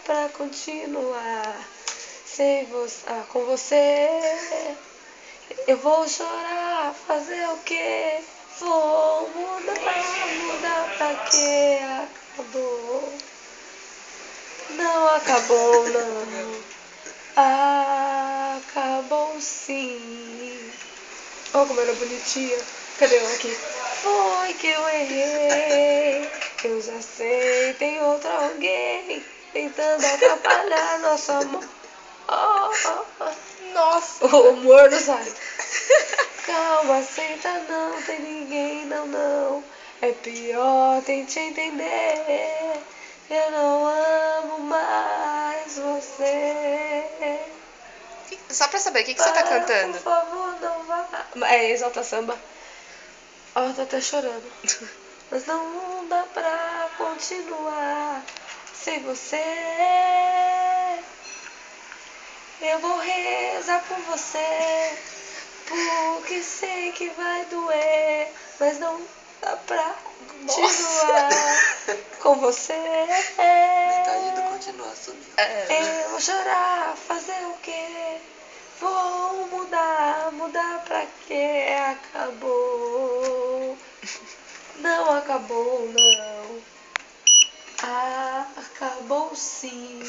pra continuar sem você, com você. Eu vou chorar, fazer o quê? Vou mudar pra quê? Acabou. Não acabou, não. Acabou sim. Olha como era bonitinha. Cadê eu aqui? Foi que eu errei. Eu já sei, tem outro alguém tentando atrapalhar nosso amor. Nossa! O amor não sai. Calma, senta, não tem ninguém, não, não. É pior, tente entender. Eu não amo mais você. Só pra saber, o que você tá cantando? Por favor, não vá. É Exalta Samba. Ó, eu tô até chorando. Mas não dá pra continuar sem você. Eu vou rezar por você, porque sei que vai doer, mas não dá pra continuar com você. Metade do continuar sumiu. Eu vou chorar, fazer o quê? Vou mudar pra quê? Acabou. Não acabou, não. Acabou sim.